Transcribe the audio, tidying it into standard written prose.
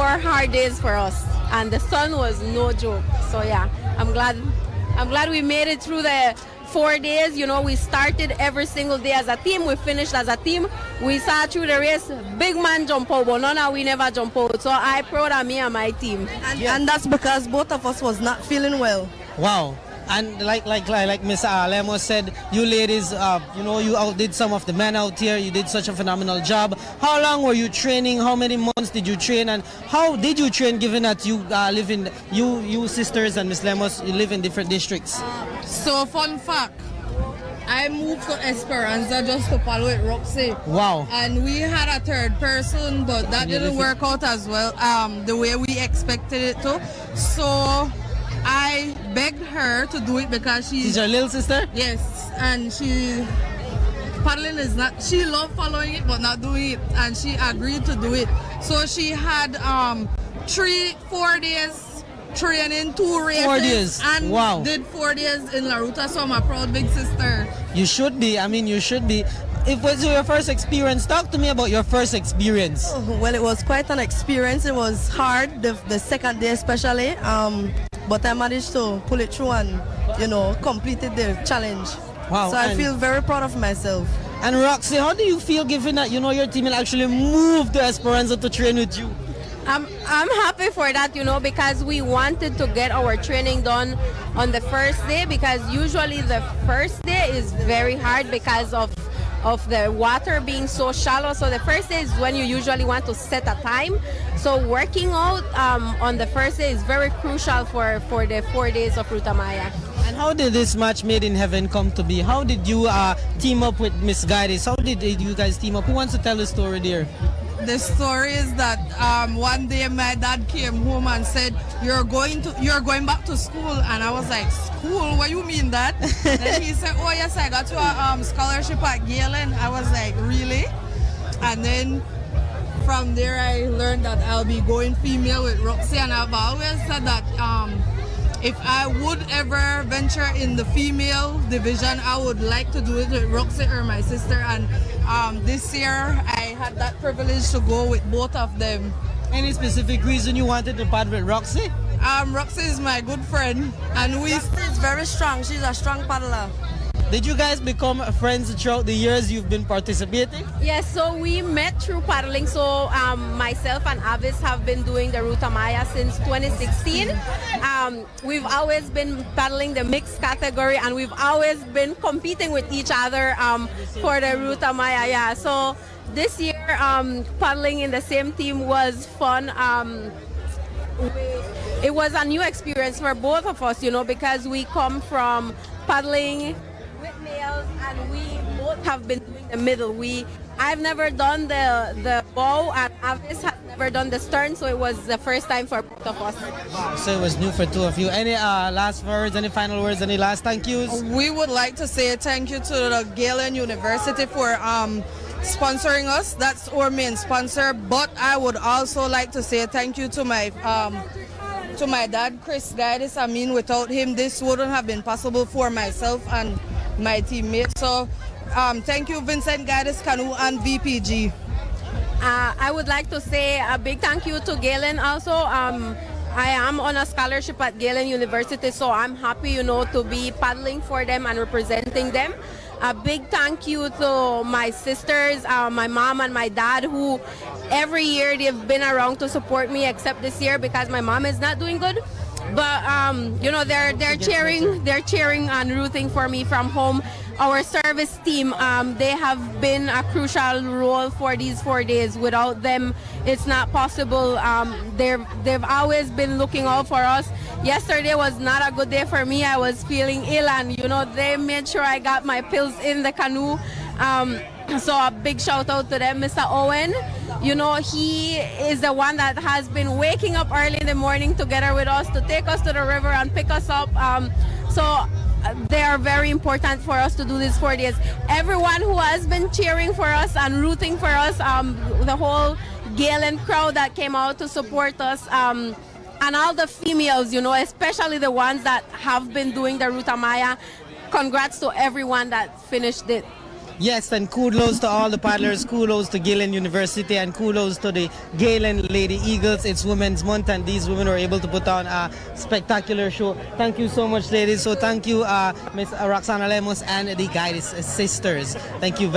hard days for us, and the sun was no joke. So yeah, I'm glad we made it through the 4 days. You know, we started every single day as a team. We finished as a team. We saw through the race, big man jump out, but none of we never jump out. So I proud of me and my team. And that's because both of us was not feeling well. Wow. And like Miss Lemos said, you ladies, you know, you outdid some of the men out here. You did such a phenomenal job. How long were you training? How many months did you train? And how did you train, given that you live in, you sisters and Miss Lemos, you live in different districts? So fun fact, I moved to Esperanza just to follow it Roxy. Wow. And we had a third person, but that didn't work out as well the way we expected it to. So I begged her to do it because she's your little sister? Yes, and paddling is not, she loved following it but not doing it, and she agreed to do it. So she had 4 days training, 2 races. 4 days. And wow. Did 4 days in La Ruta, so I'm a proud big sister. You should be. I mean, you should be. If it was your first experience, talk to me about your first experience. Oh, well, it was quite an experience. It was hard, the second day especially. But I managed to pull it through and, you know, completed the challenge. Wow. So I feel very proud of myself. And Roxy, how do you feel given that, you know, your team will actually move to Esperanza to train with you? I'm happy for that, you know, because we wanted to get our training done on the first day, because usually the first day is very hard because of the water being so shallow. So the first day is when you usually want to set a time. So working out on the first day is very crucial for the 4 days of Ruta Maya. And how did this match made in heaven come to be? How did you team up with Miss Guides? How did you guys team up? Who wants to tell the story there? The story is that one day my dad came home and said, you're going back to school. And I was like, school? What you mean that? Then he said, oh yes, I got you a scholarship at Galen. I was like, really? And then from there I learned that I'll be going female with Roxy, and I've always said that if I would ever venture in the female division, I would like to do it with Roxy or my sister. And this year, I had that privilege to go with both of them. Any specific reason you wanted to paddle with Roxy? Roxy is my good friend, and Roxy is very strong. She's a strong paddler. Did you guys become friends throughout the years you've been participating? Yes, so we met through paddling. So myself and Avis have been doing the Ruta Maya since 2016. We've always been paddling the mixed category, and we've always been competing with each other for the Ruta Maya. Yeah, so this year paddling in the same team was fun. It was a new experience for both of us, you know, because we come from paddling with males, and we both have been doing the middle. I've never done the bow, and Avis has never done the stern, so it was the first time for both of us. So it was new for two of you. Any last words, any final words, any last thank yous? We would like to say thank you to the Galen University for sponsoring us. That's our main sponsor. But I would also like to say thank you to my dad, Chris Guides. I mean, without him, this wouldn't have been possible for myself and my teammates. So thank you, Vincent Guides, Canoe, and VPG. I would like to say a big thank you to Galen also. I am on a scholarship at Galen University, so I'm happy, you know, to be paddling for them and representing them. A big thank you to my sisters, my mom and my dad, who every year they've been around to support me, except this year because my mom is not doing good. But you know, they're cheering and rooting for me from home. Our service team, they have been a crucial role for these 4 days. Without them, it's not possible. They've always been looking out for us. Yesterday was not a good day for me. I was feeling ill, and you know, they made sure I got my pills in the canoe. So a big shout out to them. Mr. Owen, you know, he is the one that has been waking up early in the morning together with us to take us to the river and pick us up. So they are very important for us to do these 4 days. Everyone who has been cheering for us and rooting for us, the whole Galen crowd that came out to support us, and all the females, you know, especially the ones that have been doing the Ruta Maya. Congrats to everyone that finished it. Yes, and kudos to all the paddlers, kudos to Galen University, and kudos to the Galen Lady Eagles. It's Women's Month, and these women were able to put on a spectacular show. Thank you so much, ladies. So thank you, Miss Roxana Lemos and the Guides Sisters. Thank you very